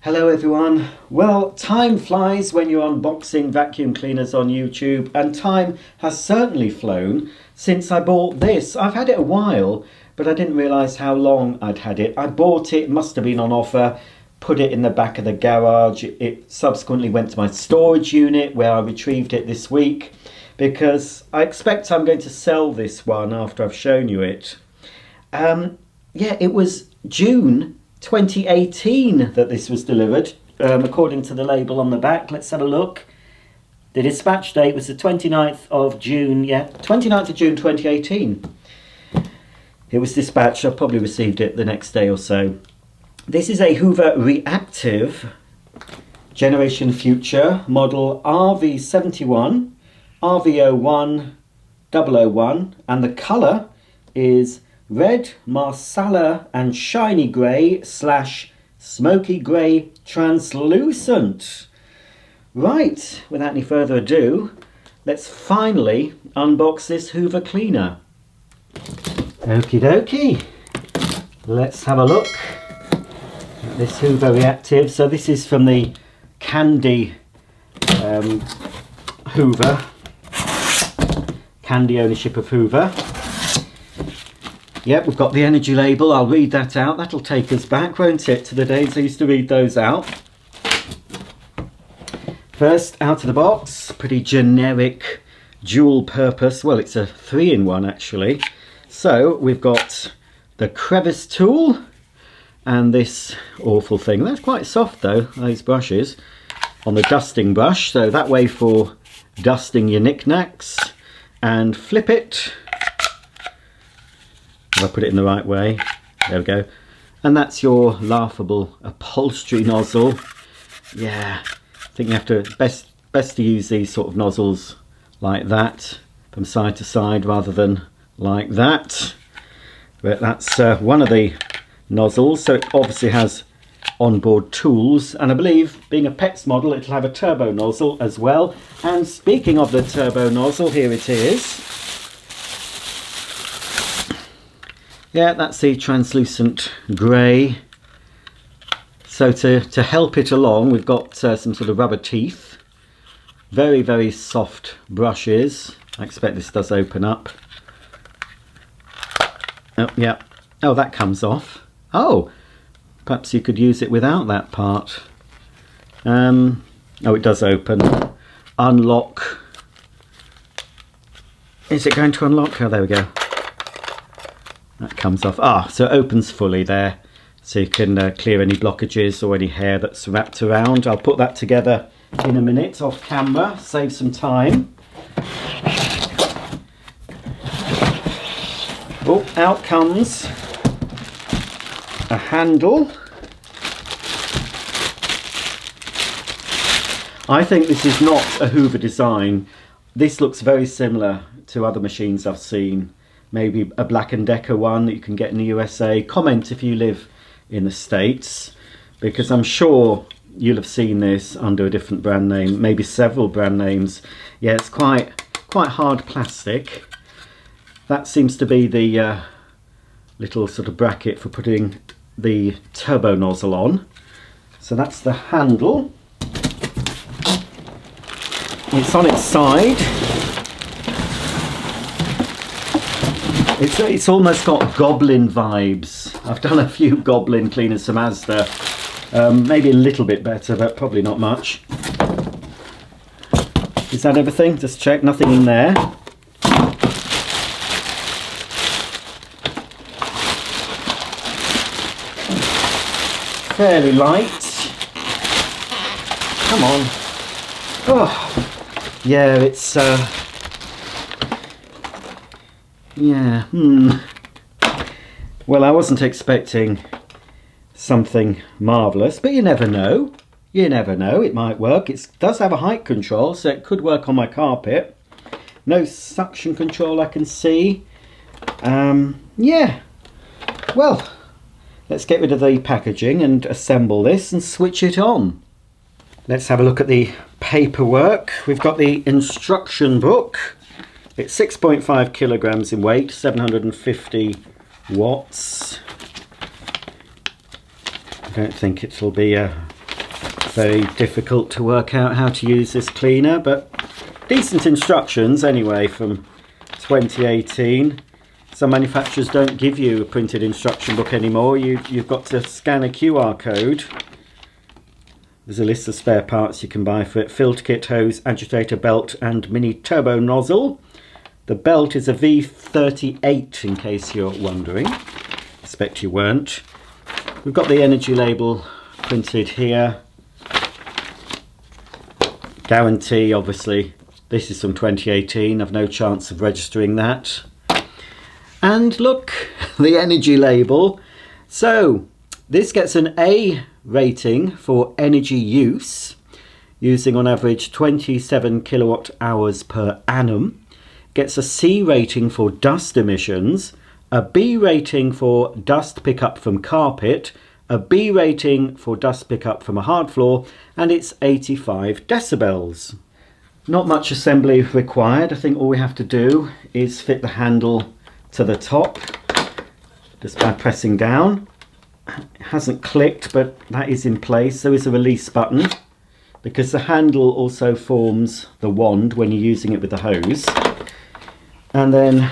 Hello everyone. Well, time flies when you're unboxing vacuum cleaners on YouTube, and time has certainly flown since I bought this. I've had it a while, but I didn't realise how long I'd had it. I bought it, must have been on offer, put it in the back of the garage. It subsequently went to my storage unit where I retrieved it this week because I expect I'm going to sell this one after I've shown you it. Yeah, it was June 2018 that this was delivered, according to the label on the back. Let's have a look. The dispatch date was the 29th of June, 29th of June 2018. It was dispatched. I probably received it the next day or so. This is a Hoover Reactive Generation Future model RV71 RV01 001, and the colour is red, marsala and shiny grey / smoky grey translucent. Right, without any further ado, let's finally unbox this Hoover cleaner. Okie dokie, let's have a look at this Hoover Reactive. So this is from the Candy Hoover, Candy ownership of Hoover. Yep, we've got the energy label. I'll read that out. That'll take us back, won't it, to the days I used to read those out. First, out of the box, pretty generic dual purpose. Well, it's a 3-in-1 actually. So we've got the crevice tool and this awful thing. That's quite soft though, those brushes, on the dusting brush. So that way for dusting your knickknacks, and flip it. If I put it in the right way, there we go. And that's your laughable upholstery nozzle. Yeah, I think you have to, best to use these sort of nozzles like that, from side to side rather than like that. But that's one of the nozzles, so it obviously has onboard tools, and I believe, being a PEX model, it'll have a turbo nozzle as well. And speaking of the turbo nozzle, here it is. Yeah, that's the translucent grey. So to help it along, we've got some sort of rubber teeth. Very, very soft brushes. I expect this does open up. Oh, yeah. Oh, that comes off. Oh, perhaps you could use it without that part. Oh, it does open. Unlock. Is it going to unlock? Oh, there we go. That comes off. Ah, so it opens fully there, so you can clear any blockages or any hair that's wrapped around. I'll put that together in a minute off camera, save some time. Oh, out comes a handle. I think this is not a Hoover design. This looks very similar to other machines I've seen. Maybe a Black & Decker one that you can get in the USA. Comment if you live in the States, because I'm sure you'll have seen this under a different brand name, maybe several brand names. Yeah, it's quite hard plastic. That seems to be the little sort of bracket for putting the turbo nozzle on. So that's the handle. It's on its side. It's almost got Goblin vibes. I've done a few Goblin cleaners for Mazda. Maybe a little bit better, but probably not much. Is that everything? Just check, nothing in there. Fairly light. Come on. Oh, yeah, it's yeah, Well, I wasn't expecting something marvellous, but you never know. You never know, it might work. It does have a height control, so it could work on my carpet. No suction control I can see. Yeah, well, let's get rid of the packaging and assemble this and switch it on. Let's have a look at the paperwork. We've got the instruction book. It's 6.5 kilograms in weight, 750 watts. I don't think it'll be very difficult to work out how to use this cleaner, but decent instructions anyway from 2018. Some manufacturers don't give you a printed instruction book anymore. You've got to scan a QR code. There's a list of spare parts you can buy for it. Filter kit, hose, agitator belt and mini turbo nozzle. The belt is a V38 in case you're wondering. Expect you weren't. We've got the energy label printed here. Guarantee, obviously. This is from 2018. I've no chance of registering that. And look, the energy label. So this gets an A rating for energy use, using on average 27 kilowatt hours per annum. Gets a C rating for dust emissions, a B rating for dust pickup from carpet, a B rating for dust pickup from a hard floor, and it's 85 decibels. Not much assembly required. I think all we have to do is fit the handle to the top just by pressing down. It hasn't clicked, but that is in place. There is a release button because the handle also forms the wand when you're using it with the hose. And then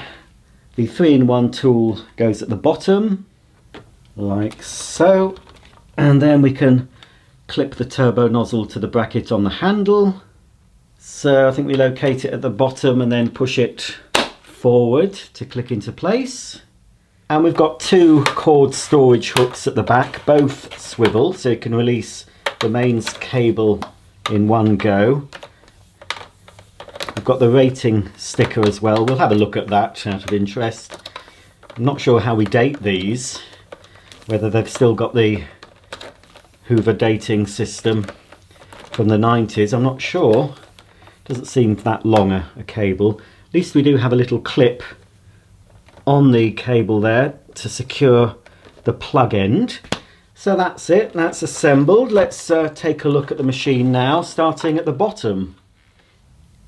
the 3-in-1 tool goes at the bottom like so, and then we can clip the turbo nozzle to the bracket on the handle. So I think we locate it at the bottom and then push it forward to click into place. And we've got 2 cord storage hooks at the back, both swivel, so you can release the mains cable in one go. I've got the rating sticker as well. We'll have a look at that out of interest. I'm not sure how we date these, whether they've still got the Hoover dating system from the 90s. I'm not sure. Doesn't seem that long a cable. At least we do have a little clip on the cable there to secure the plug end. So that's it, that's assembled. Let's take a look at the machine now, starting at the bottom.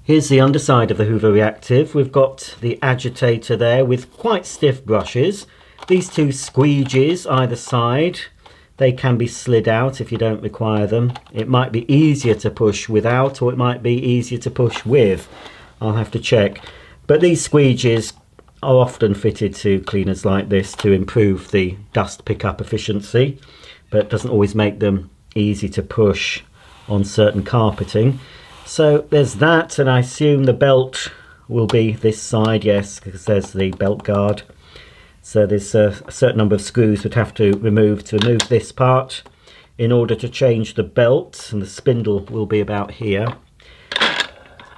Here's the underside of the Hoover Reactive. We've got the agitator there with quite stiff brushes. These 2 squeegees either side, they can be slid out if you don't require them. It might be easier to push without, or it might be easier to push with. I'll have to check. But these squeegees are often fitted to cleaners like this to improve the dust pickup efficiency, but it doesn't always make them easy to push on certain carpeting. So there's that, and I assume the belt will be this side, yes, because there's the belt guard. So there's a certain number of screws we'd have to remove this part in order to change the belt, and the spindle will be about here.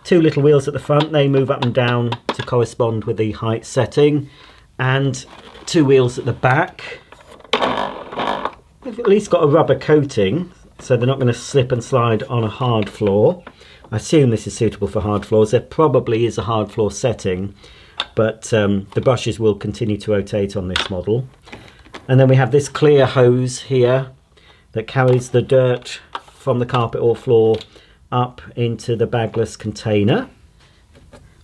2 little wheels at the front, they move up and down to correspond with the height setting, and 2 wheels at the back. They've at least got a rubber coating, so they're not going to slip and slide on a hard floor. I assume this is suitable for hard floors. There probably is a hard floor setting, but the brushes will continue to rotate on this model. And then we have this clear hose here that carries the dirt from the carpet or floor up into the bagless container.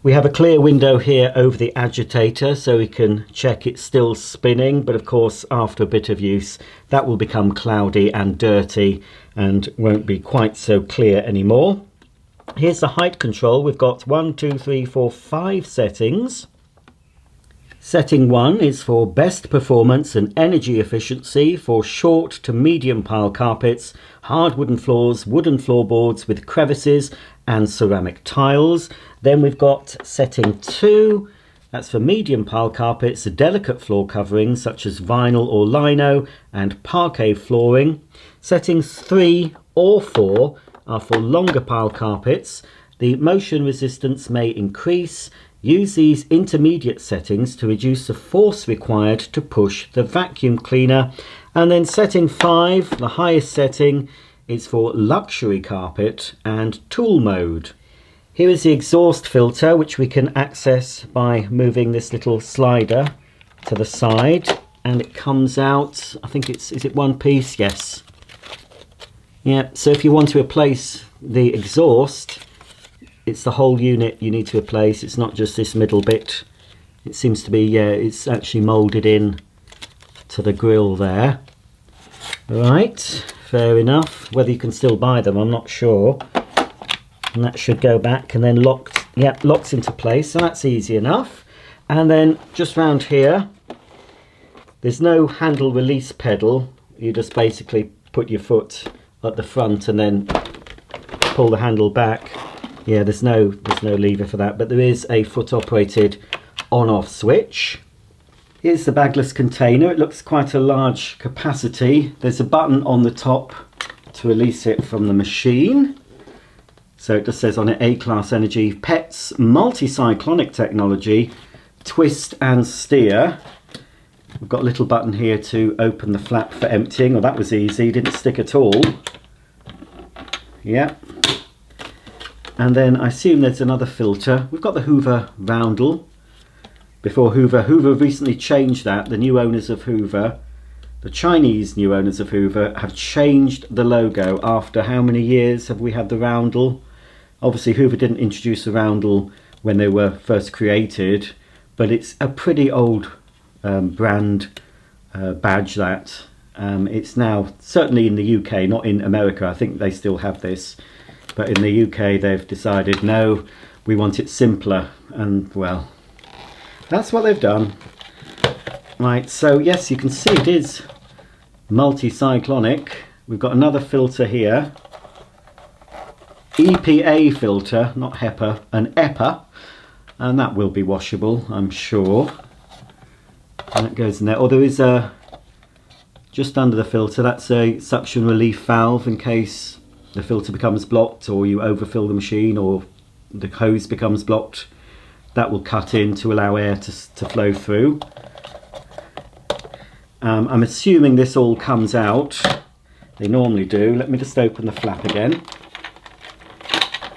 We have a clear window here over the agitator so we can check it's still spinning, but of course after a bit of use that will become cloudy and dirty and won't be quite so clear anymore. Here's the height control. We've got 1, 2, 3, 4, 5 settings. Setting 1 is for best performance and energy efficiency for short to medium pile carpets, hard wooden floors, wooden floorboards with crevices and ceramic tiles. Then we've got setting 2, that's for medium pile carpets, delicate floor coverings such as vinyl or lino and parquet flooring. Settings 3 or 4 are for longer pile carpets. The motion resistance may increase. Use these intermediate settings to reduce the force required to push the vacuum cleaner. And then setting 5, the highest setting, is for luxury carpet and tool mode. Here is the exhaust filter, which we can access by moving this little slider to the side, and it comes out, I think is it one piece? Yes. Yeah, so if you want to replace the exhaust, it's the whole unit you need to replace. It's not just this middle bit. It seems to be, yeah, it's actually moulded in to the grill there. Right, fair enough. Whether you can still buy them, I'm not sure. And that should go back and then locks into place, so that's easy enough. And then just round here, there's no handle release pedal. You just basically put your foot at the front and then pull the handle back. Yeah, there's no lever for that, but there is a foot operated on-off switch. Here's the bagless container. It looks quite a large capacity. There's a button on the top to release it from the machine. So it just says on it, A-Class Energy, PETS, multi-cyclonic technology, twist and steer. We've got a little button here to open the flap for emptying. Well, that was easy, didn't stick at all. Yeah. And then I assume there's another filter. We've got the Hoover roundel. Before Hoover recently changed that. The new owners of Hoover, the Chinese new owners of Hoover, have changed the logo after how many years have we had the roundel? Obviously Hoover didn't introduce the roundel when they were first created, but it's a pretty old brand badge that. It's now, certainly in the UK, not in America, I think they still have this, but in the UK they've decided, no, we want it simpler, and well, that's what they've done. Right, so yes, you can see it is multi-cyclonic. We've got another filter here, EPA filter, not HEPA, an EPA, and that will be washable, I'm sure. And it goes in there. Or there is a, just under the filter, that's a suction relief valve in case the filter becomes blocked or you overfill the machine or the hose becomes blocked. That will cut in to allow air to flow through. I'm assuming this all comes out. They normally do. Let me just open the flap again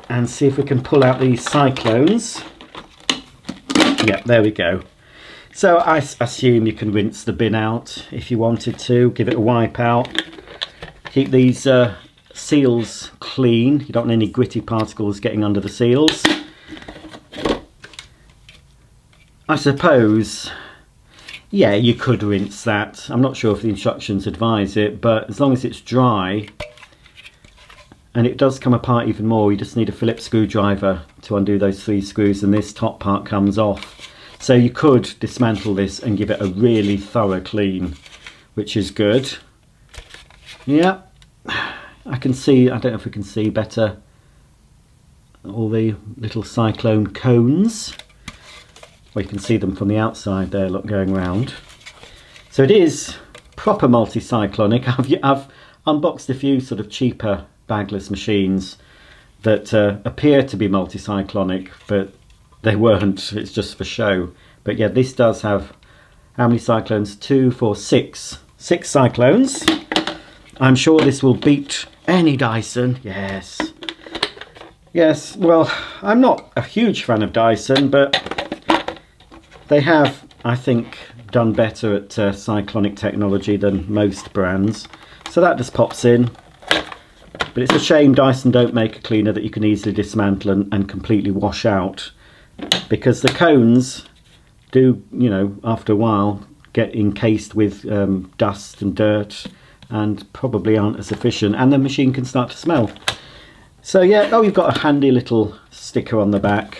and see if we can pull out these cyclones. Yep, there we go. So I assume you can rinse the bin out if you wanted to, give it a wipe out. Keep these seals clean. You don't want any gritty particles getting under the seals. I suppose, yeah, you could rinse that. I'm not sure if the instructions advise it, but as long as it's dry, and it does come apart even more, you just need a Phillips screwdriver to undo those 3 screws and this top part comes off. So you could dismantle this and give it a really thorough clean, which is good. Yeah, I can see, I don't know if we can see better, all the little cyclone cones. Well, you can see them from the outside there, look, going round. So it is proper multi-cyclonic. I've unboxed a few sort of cheaper bagless machines that appear to be multi-cyclonic, but they weren't. It's just for show. But yeah, this does have, how many cyclones? 2, 4, 6. 6 cyclones. I'm sure this will beat any Dyson. Yes. Yes, well, I'm not a huge fan of Dyson, but they have, I think, done better at cyclonic technology than most brands. So that just pops in. But it's a shame Dyson don't make a cleaner that you can easily dismantle and completely wash out, because the cones do, you know, after a while get encased with dust and dirt and probably aren't as efficient, and the machine can start to smell. So yeah, oh, you've got a handy little sticker on the back.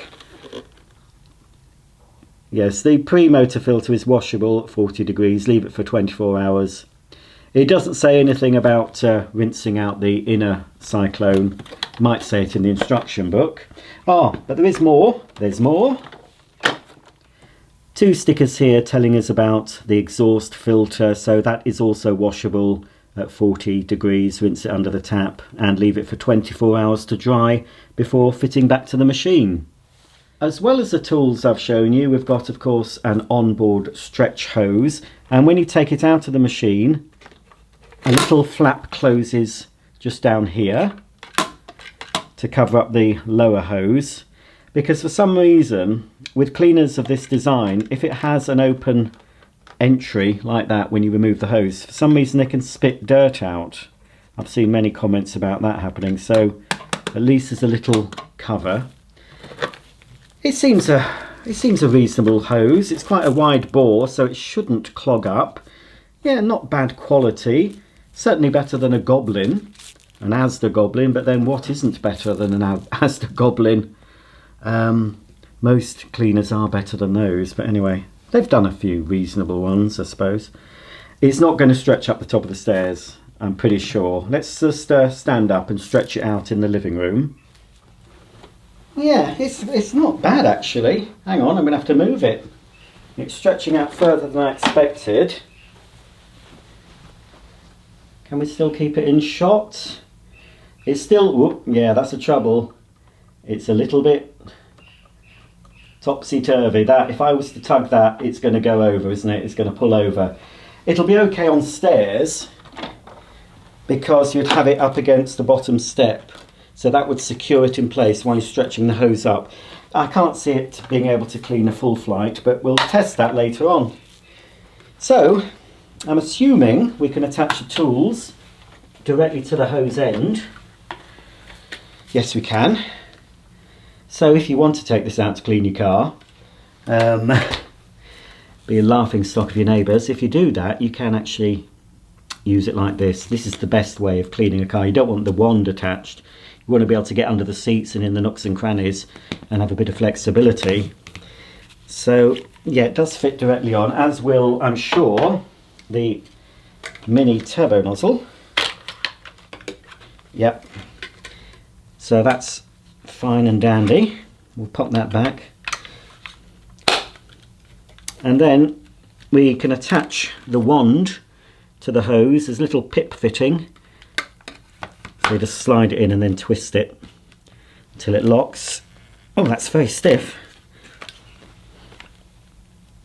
Yes, the pre-motor filter is washable at 40 degrees, leave it for 24 hours. It doesn't say anything about rinsing out the inner cyclone. Might say it in the instruction book. Oh, but there is more. There's more. 2 stickers here telling us about the exhaust filter. So that is also washable at 40 degrees. Rinse it under the tap and leave it for 24 hours to dry before fitting back to the machine. As well as the tools I've shown you, we've got, of course, an onboard stretch hose. And when you take it out of the machine, a little flap closes just down here to cover up the lower hose, because for some reason with cleaners of this design, if it has an open entry like that when you remove the hose, for some reason they can spit dirt out. I've seen many comments about that happening, so at least there's a little cover. It seems a reasonable hose. It's quite a wide bore, so it shouldn't clog up. Yeah, not bad quality. Certainly better than a Goblin, an Asda Goblin, but then what isn't better than an Asda Goblin? Most cleaners are better than those, but anyway, they've done a few reasonable ones, I suppose. It's not going to stretch up the top of the stairs, I'm pretty sure. Let's just stand up and stretch it out in the living room. Yeah, it's not bad actually. Hang on, I'm going to have to move it. It's stretching out further than I expected. Can we still keep it in shot? It's still, whoop, yeah, that's the trouble. It's a little bit topsy-turvy. That, if I was to tug that, it's going to go over, isn't it? It's going to pull over. It'll be okay on stairs because you'd have it up against the bottom step. So that would secure it in place while you're stretching the hose up. I can't see it being able to clean a full flight, but we'll test that later on. So, I'm assuming we can attach the tools directly to the hose end. Yes, we can. So if you want to take this out to clean your car, be a laughing stock of your neighbours, if you do that, you can actually use it like this. This is the best way of cleaning a car. You don't want the wand attached. You want to be able to get under the seats and in the nooks and crannies and have a bit of flexibility. So yeah, it does fit directly on, as will, I'm sure, the mini turbo nozzle. Yep. So that's fine and dandy. We'll pop that back. And then we can attach the wand to the hose. There's a little pip fitting. So you just slide it in and then twist it until it locks. Oh, that's very stiff.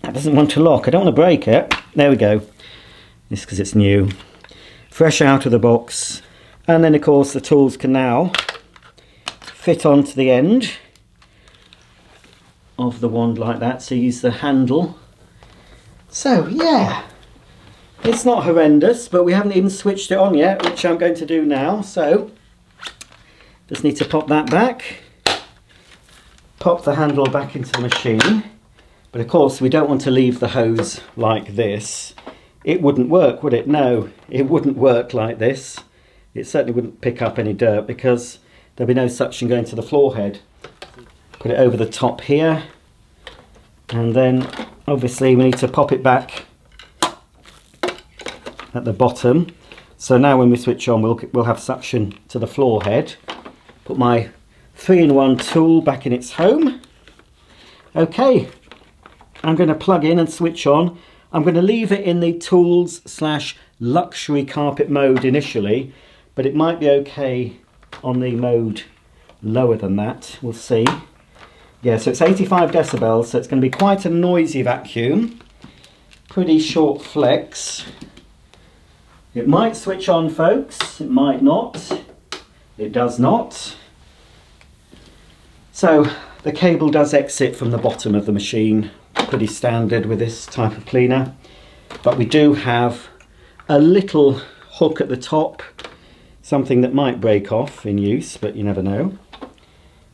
That doesn't want to lock. I don't want to break it. There we go. This is because it's new. Fresh out of the box. And then of course the tools can now fit onto the end of the wand like that. So use the handle. So yeah. It's not horrendous, but we haven't even switched it on yet, which I'm going to do now. So, just need to pop that back, pop the handle back into the machine. But of course, we don't want to leave the hose like this. It wouldn't work, would it? No, it wouldn't work like this. It certainly wouldn't pick up any dirt because there'll be no suction going to the floor head. Put it over the top here. And then, obviously, we need to pop it back at the bottom. So now when we switch on, we'll have suction to the floor head. Put my 3-in-1 tool back in its home. Okay, I'm going to plug in and switch on. I'm going to leave it in the tools/luxury carpet mode initially, but it might be okay on the mode lower than that. We'll see. Yeah, so it's 85 decibels, so it's going to be quite a noisy vacuum. Pretty short flex. It might switch on, folks, it might not. It does not. So the cable does exit from the bottom of the machine, pretty standard with this type of cleaner. But we do have a little hook at the top, something that might break off in use, but you never know.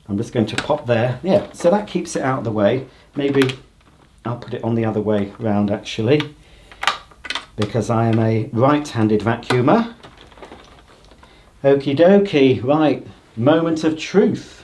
I'm just going to pop there. Yeah, so that keeps it out of the way. Maybe I'll put it on the other way round actually, because I am a right-handed vacuumer. Okie dokie, right, moment of truth.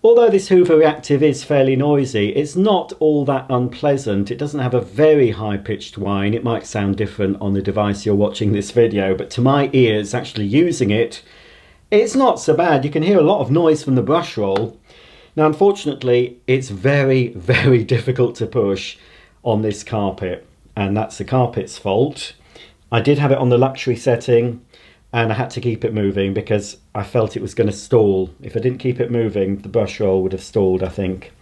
Although this Hoover Reactive is fairly noisy, it's not all that unpleasant. It doesn't have a very high-pitched whine. It might sound different on the device you're watching this video, but to my ears, actually using it, it's not so bad. You can hear a lot of noise from the brush roll. Now, unfortunately, it's very, very difficult to push on this carpet, and that's the carpet's fault. I did have it on the luxury setting, and I had to keep it moving because I felt it was going to stall. If I didn't keep it moving, the brush roll would have stalled, I think.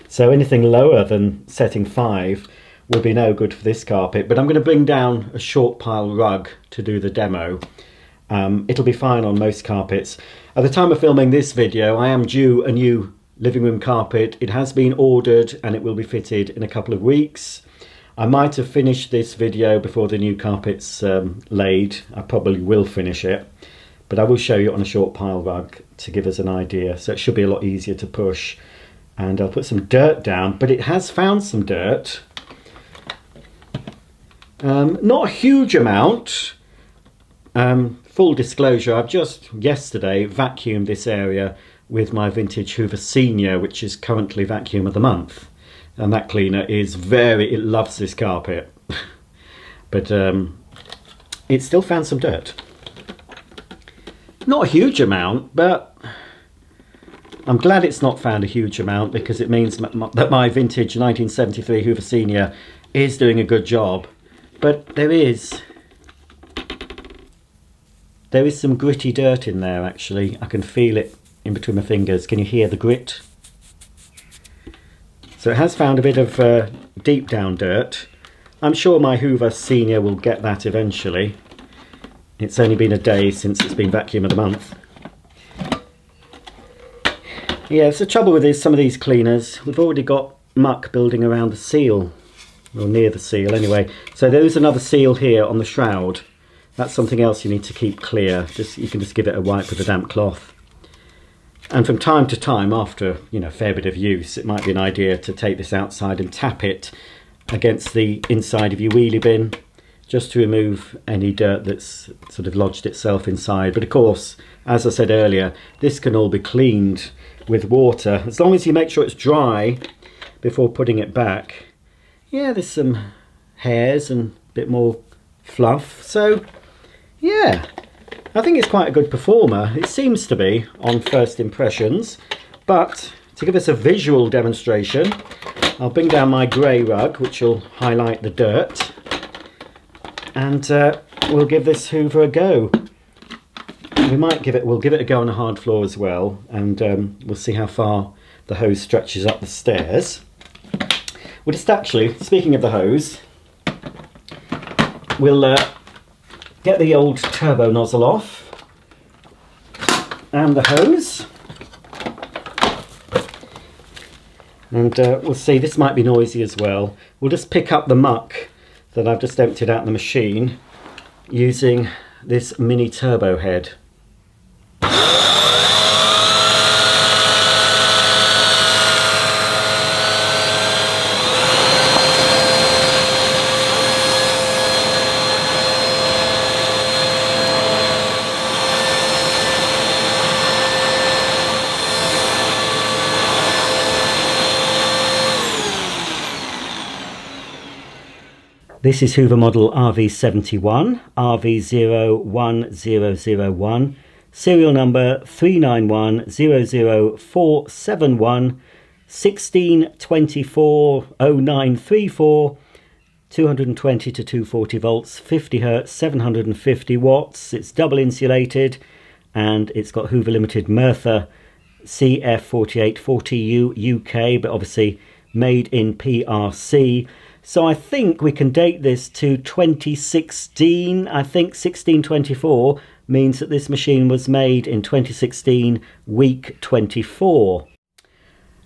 So anything lower than setting 5 would be no good for this carpet. But I'm going to bring down a short pile rug to do the demo. It'll be fine on most carpets. At the time of filming this video, I am due a new living room carpet. It has been ordered and it will be fitted in a couple of weeks. I might have finished this video before the new carpet's laid. I probably will finish it, but I will show you on a short pile rug to give us an idea. So it should be a lot easier to push. And I'll put some dirt down, but it has found some dirt. Not a huge amount. Full disclosure, I've just yesterday vacuumed this area with my vintage Hoover Senior, which is currently vacuum of the month. And that cleaner is it loves this carpet. But it still found some dirt. Not a huge amount, but I'm glad it's not found a huge amount, because it means that my vintage 1973 Hoover Senior is doing a good job. But there is some gritty dirt in there, actually. I can feel it in between my fingers. Can you hear the grit? So it has found a bit of deep down dirt. I'm sure my Hoover Senior will get that eventually. It's only been a day since it's been vacuum of the month. Yeah, it's the trouble with some of these cleaners. We've already got muck building around the seal, or near the seal anyway. So there is another seal here on the shroud. That's something else you need to keep clear. You can just give it a wipe with a damp cloth. And from time to time, after a fair bit of use, it might be an idea to take this outside and tap it against the inside of your wheelie bin, just to remove any dirt that's sort of lodged itself inside. But of course, as I said earlier, this can all be cleaned with water, as long as you make sure it's dry before putting it back. Yeah, there's some hairs and a bit more fluff. So yeah, I think it's quite a good performer. It seems to be on first impressions. But to give us a visual demonstration, I'll bring down my grey rug, which will highlight the dirt, and we'll give this Hoover a go. We'll give it a go on a hard floor as well, and we'll see how far the hose stretches up the stairs. We'll just actually, speaking of the hose, we'll get the old turbo nozzle off and the hose, and we'll see. This might be noisy as well. We'll just pick up the muck that I've just emptied out the machine using this mini turbo head. This is Hoover model RV71, RV01001, serial number 391000471, 16240934, 220 to 240 volts, 50 hertz, 750 watts. It's double insulated, and it's got Hoover Limited Merthyr CF4840U UK, but obviously made in PRC. So I think we can date this to 2016. I think 1624 means that this machine was made in 2016, week 24.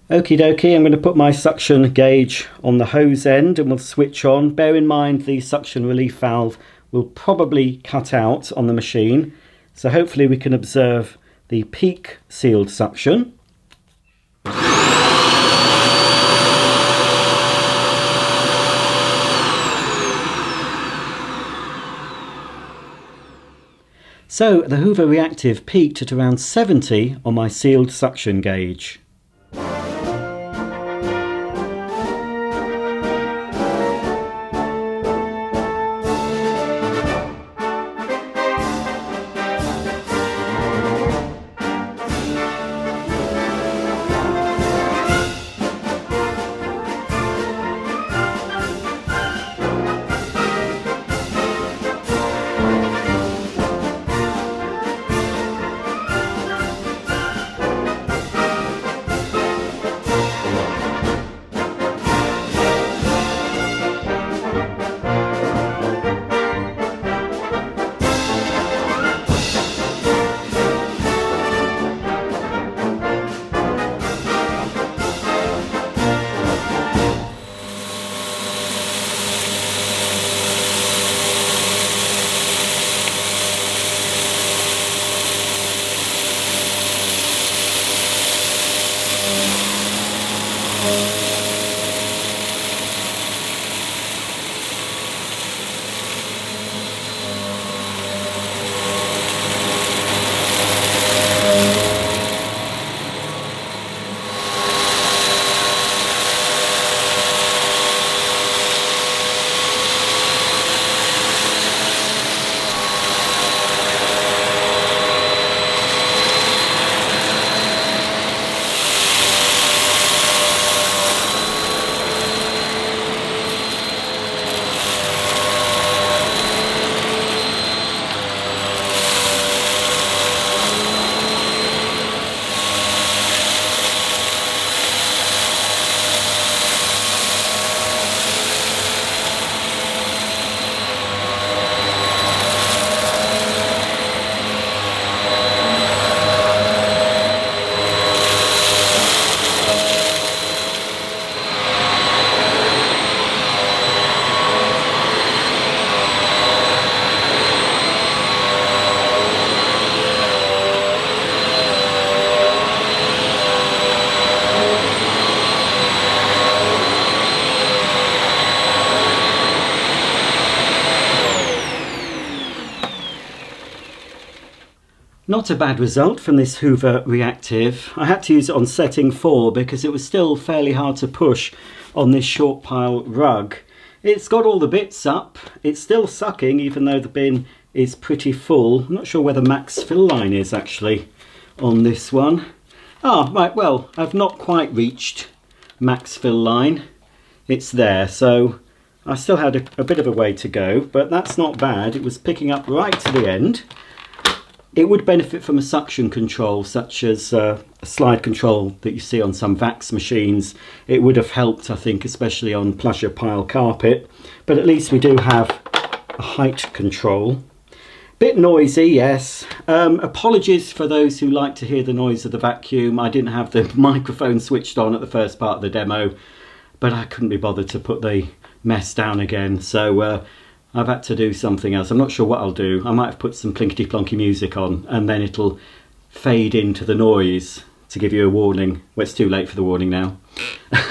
Okie dokie, I'm going to put my suction gauge on the hose end and we'll switch on. Bear in mind the suction relief valve will probably cut out on the machine, so hopefully we can observe the peak sealed suction. So the Hoover Reactive peaked at around 70 on my sealed suction gauge. Not a bad result from this Hoover Reactive. I had to use it on setting 4 because it was still fairly hard to push on this short pile rug. It's got all the bits up. It's still sucking even though the bin is pretty full. I'm not sure where the max fill line is actually on this one. Ah, right, well, I've not quite reached max fill line. It's there, so I still had a bit of a way to go, but that's not bad. It was picking up right to the end. It would benefit from a suction control, such as a slide control that you see on some Vax machines. It would have helped, I think, especially on pleasure pile carpet. But at least we do have a height control. Bit noisy, yes. Apologies for those who like to hear the noise of the vacuum. I didn't have the microphone switched on at the first part of the demo, but I couldn't be bothered to put the mess down again. So I've had to do something else. I'm not sure what I'll do. I might have put some plinkety plonky music on and then it'll fade into the noise to give you a warning. Well, it's too late for the warning now.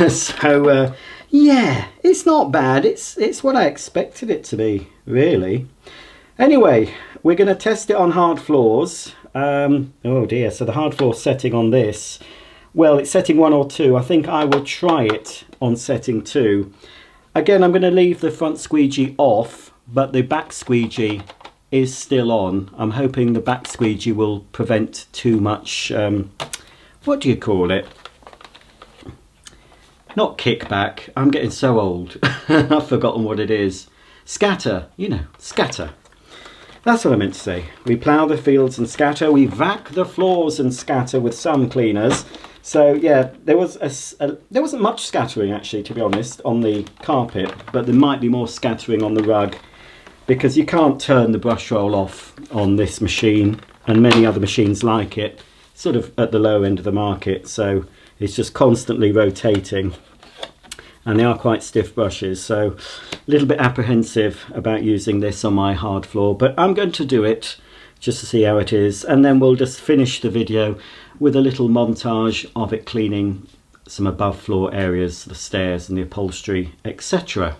So yeah, it's not bad. It's what I expected it to be, really. Anyway, we're going to test it on hard floors. Oh dear, so the hard floor setting on this, well, it's setting 1 or 2. I think I will try it on setting 2. Again, I'm going to leave the front squeegee off, but the back squeegee is still on. I'm hoping the back squeegee will prevent too much, what do you call it? Not kickback, I'm getting so old. I've forgotten what it is. Scatter, you know, scatter. That's what I meant to say. We plough the fields and scatter. We vac the floors and scatter with some cleaners. So yeah, there wasn't much scattering actually, to be honest, on the carpet, but there might be more scattering on the rug because you can't turn the brush roll off on this machine and many other machines like it, sort of at the low end of the market, so it's just constantly rotating and they are quite stiff brushes, so a little bit apprehensive about using this on my hard floor, but I'm going to do it just to see how it is, and then we'll just finish the video with a little montage of it cleaning some above floor areas, the stairs and the upholstery, etc.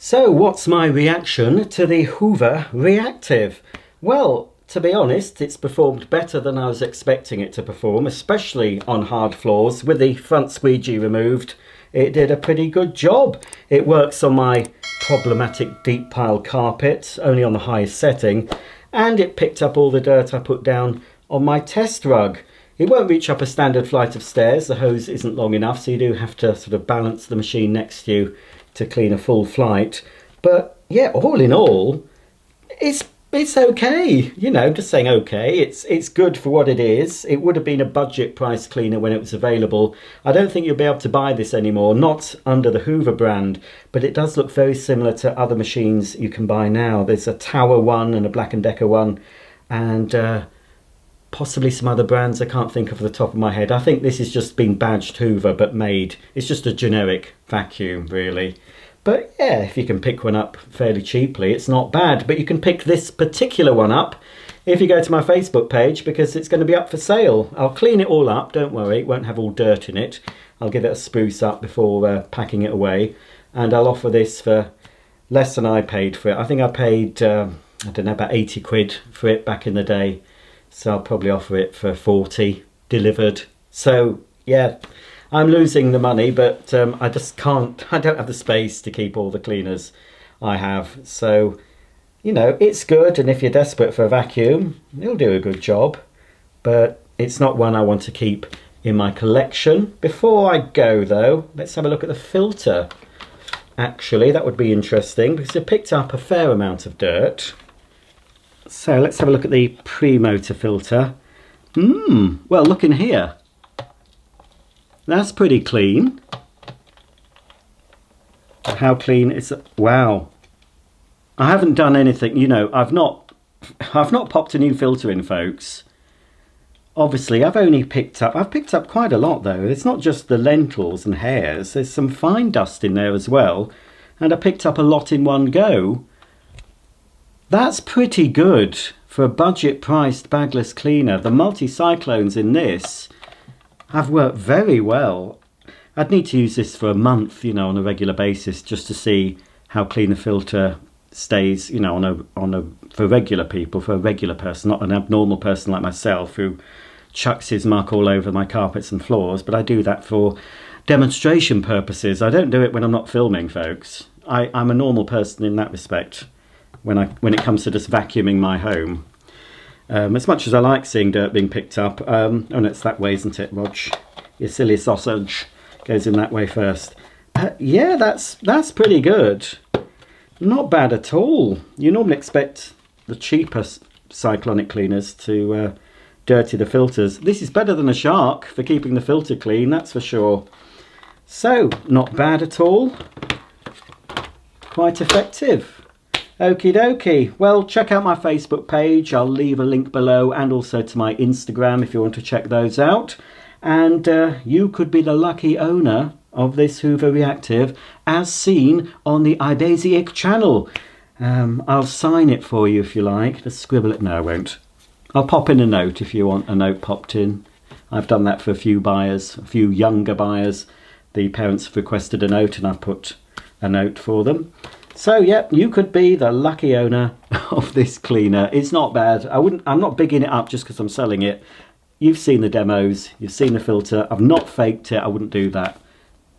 So what's my reaction to the Hoover Reactive? Well, to be honest, it's performed better than I was expecting it to perform, especially on hard floors. With the front squeegee removed, it did a pretty good job. It works on my problematic deep pile carpet, only on the highest setting, and it picked up all the dirt I put down on my test rug. It won't reach up a standard flight of stairs. The hose isn't long enough, so you do have to sort of balance the machine next to you to clean a full flight. But yeah, all in all, it's okay. You know, just saying okay. It's good for what it is. It would have been a budget price cleaner when it was available. I don't think you'll be able to buy this anymore, not under the Hoover brand, but it does look very similar to other machines you can buy now. There's a Tower one and a Black & Decker one, and possibly some other brands I can't think of off the top of my head. I think this has just been badged Hoover but made. It's just a generic vacuum, really. But yeah, if you can pick one up fairly cheaply, it's not bad. But you can pick this particular one up if you go to my Facebook page, because it's going to be up for sale. I'll clean it all up, don't worry, it won't have all dirt in it. I'll give it a spruce up before packing it away. And I'll offer this for less than I paid for it. I think I paid, I don't know, about 80 quid for it back in the day. So I'll probably offer it for 40 delivered. So yeah, I'm losing the money, but I just can't, I don't have the space to keep all the cleaners I have. So, you know, it's good, and if you're desperate for a vacuum, it'll do a good job. But it's not one I want to keep in my collection. Before I go though, let's have a look at the filter. Actually, that would be interesting because it picked up a fair amount of dirt. So let's have a look at the pre-motor filter. Well, look in here. That's pretty clean. How clean is it? Wow. I haven't done anything, you know, I've not popped a new filter in, folks. Obviously, I've picked up quite a lot though. It's not just the lentils and hairs, there's some fine dust in there as well. And I picked up a lot in one go. That's pretty good for a budget priced bagless cleaner. The multi-cyclones in this have worked very well. I'd need to use this for a month, you know, on a regular basis, just to see how clean the filter stays, you know, for regular people, for a regular person, not an abnormal person like myself who chucks his muck all over my carpets and floors. But I do that for demonstration purposes. I don't do it when I'm not filming, folks. I'm a normal person in that respect when it comes to just vacuuming my home. As much as I like seeing dirt being picked up, oh no, it's that way, isn't it, Rog? You silly sausage. Goes in that way first. Yeah, that's pretty good. Not bad at all. You normally expect the cheaper cyclonic cleaners to dirty the filters. This is better than a shark for keeping the filter clean, that's for sure. So, not bad at all. Quite effective. Okie dokie. Well, check out my Facebook page. I'll leave a link below, and also to my Instagram if you want to check those out. And you could be the lucky owner of this Hoover Reactive as seen on the Ibasic channel. I'll sign it for you if you like. Just scribble it. No, I won't. I'll pop in a note if you want a note popped in. I've done that for a few buyers, a few younger buyers. The parents have requested a note and I've put a note for them. So yeah, you could be the lucky owner of this cleaner. It's not bad. I'm not bigging it up just because I'm selling it. You've seen the demos, you've seen the filter. I've not faked it, I wouldn't do that.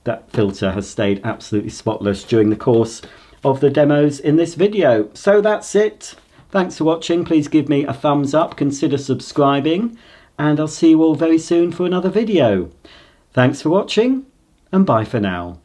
That filter has stayed absolutely spotless during the course of the demos in this video. So that's it. Thanks for watching. Please give me a thumbs up, consider subscribing, and I'll see you all very soon for another video. Thanks for watching, and bye for now.